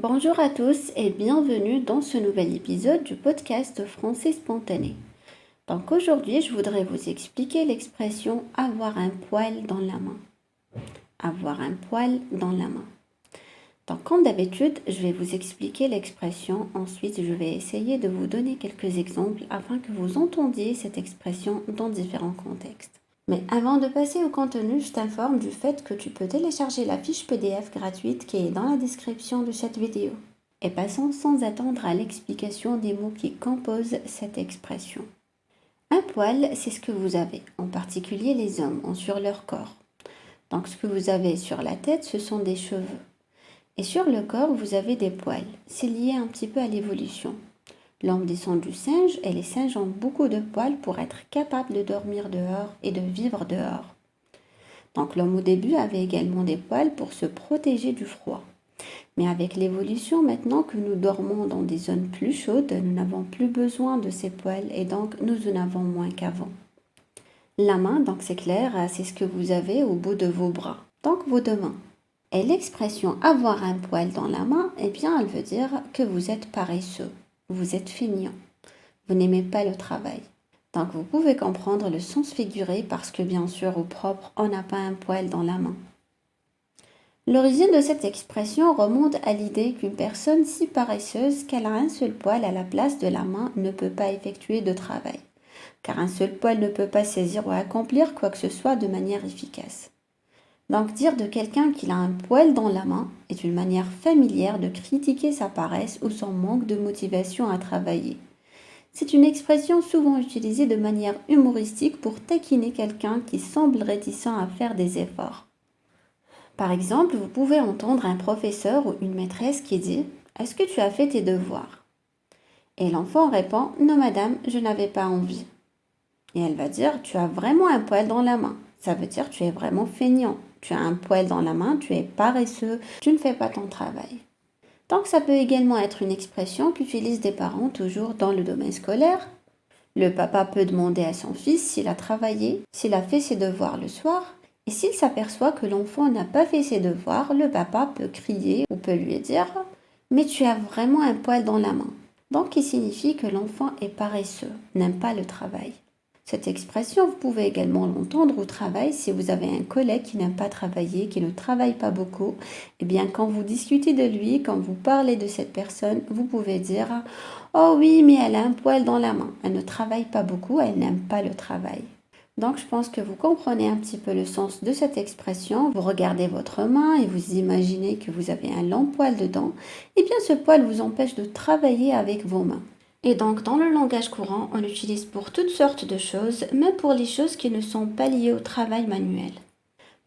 Bonjour à tous et bienvenue dans ce nouvel épisode du podcast Français spontané. Donc aujourd'hui, je voudrais vous expliquer l'expression avoir un poil dans la main. Avoir un poil dans la main. Donc comme d'habitude, je vais vous expliquer l'expression. Ensuite, je vais essayer de vous donner quelques exemples afin que vous entendiez cette expression dans différents contextes. Mais avant de passer au contenu, je t'informe du fait que tu peux télécharger la fiche PDF gratuite qui est dans la description de cette vidéo. Et passons sans attendre à l'explication des mots qui composent cette expression. Un poil, c'est ce que vous avez, en particulier les hommes, ont sur leur corps. Donc ce que vous avez sur la tête, ce sont des cheveux. Et sur le corps, vous avez des poils. C'est lié un petit peu à l'évolution. L'homme descend du singe et les singes ont beaucoup de poils pour être capables de dormir dehors et de vivre dehors. Donc l'homme au début avait également des poils pour se protéger du froid. Mais avec l'évolution, maintenant que nous dormons dans des zones plus chaudes, nous n'avons plus besoin de ces poils et donc nous en avons moins qu'avant. La main, donc c'est clair, c'est ce que vous avez au bout de vos bras, donc vos deux mains. Et l'expression avoir un poil dans la main, eh bien elle veut dire que vous êtes paresseux. Vous êtes feignant. Vous n'aimez pas le travail. Donc vous pouvez comprendre le sens figuré parce que bien sûr au propre, on n'a pas un poil dans la main. L'origine de cette expression remonte à l'idée qu'une personne si paresseuse qu'elle a un seul poil à la place de la main ne peut pas effectuer de travail, car un seul poil ne peut pas saisir ou accomplir quoi que ce soit de manière efficace. Donc dire de quelqu'un qu'il a un poil dans la main est une manière familière de critiquer sa paresse ou son manque de motivation à travailler. C'est une expression souvent utilisée de manière humoristique pour taquiner quelqu'un qui semble réticent à faire des efforts. Par exemple, vous pouvez entendre un professeur ou une maîtresse qui dit « Est-ce que tu as fait tes devoirs ?» Et l'enfant répond « Non madame, je n'avais pas envie. » Et elle va dire « Tu as vraiment un poil dans la main. » Ça veut dire « Tu es vraiment feignant. Tu as un poil dans la main, tu es paresseux, tu ne fais pas ton travail. » Donc ça peut également être une expression qu'utilisent des parents toujours dans le domaine scolaire. Le papa peut demander à son fils s'il a travaillé, s'il a fait ses devoirs le soir. Et s'il s'aperçoit que l'enfant n'a pas fait ses devoirs, le papa peut crier ou peut lui dire « Mais tu as vraiment un poil dans la main. » Donc il signifie que l'enfant est paresseux, n'aime pas le travail. Cette expression, vous pouvez également l'entendre au travail si vous avez un collègue qui n'aime pas travailler, qui ne travaille pas beaucoup. Eh bien, quand vous discutez de lui, quand vous parlez de cette personne, vous pouvez dire « Oh oui, mais elle a un poil dans la main. Elle ne travaille pas beaucoup, elle n'aime pas le travail. » Donc, je pense que vous comprenez un petit peu le sens de cette expression. Vous regardez votre main et vous imaginez que vous avez un long poil dedans. Eh bien, ce poil vous empêche de travailler avec vos mains. Et donc, dans le langage courant, on l'utilise pour toutes sortes de choses, même pour les choses qui ne sont pas liées au travail manuel.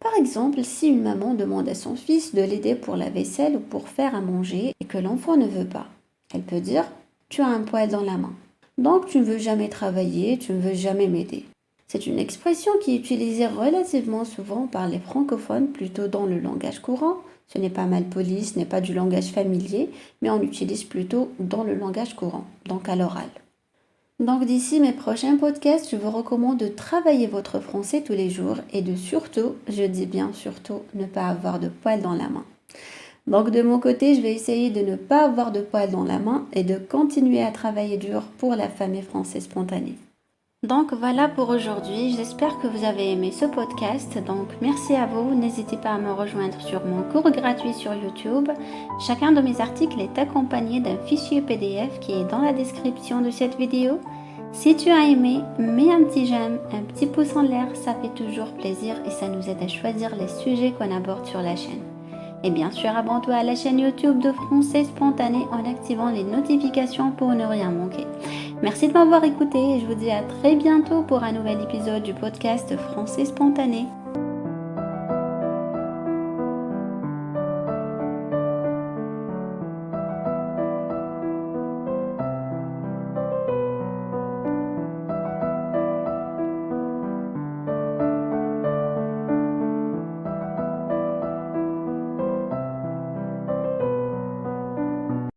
Par exemple, si une maman demande à son fils de l'aider pour la vaisselle ou pour faire à manger et que l'enfant ne veut pas, elle peut dire « Tu as un poil dans la main. Donc, tu ne veux jamais travailler, tu ne veux jamais m'aider. » C'est une expression qui est utilisée relativement souvent par les francophones, plutôt dans le langage courant. Ce n'est pas mal poli, ce n'est pas du langage familier, mais on l'utilise plutôt dans le langage courant, donc à l'oral. Donc d'ici mes prochains podcasts, je vous recommande de travailler votre français tous les jours et de surtout, je dis bien surtout, ne pas avoir de poils dans la main. Donc de mon côté, je vais essayer de ne pas avoir de poils dans la main et de continuer à travailler dur pour la famille française spontanée. Donc voilà pour aujourd'hui, j'espère que vous avez aimé ce podcast, donc merci à vous, n'hésitez pas à me rejoindre sur mon cours gratuit sur YouTube. Chacun de mes articles est accompagné d'un fichier PDF qui est dans la description de cette vidéo. Si tu as aimé, mets un petit j'aime, un petit pouce en l'air, ça fait toujours plaisir et ça nous aide à choisir les sujets qu'on aborde sur la chaîne. Et bien sûr, abonne-toi à la chaîne YouTube de Français Spontané en activant les notifications pour ne rien manquer. Merci de m'avoir écouté et je vous dis à très bientôt pour un nouvel épisode du podcast Français Spontané.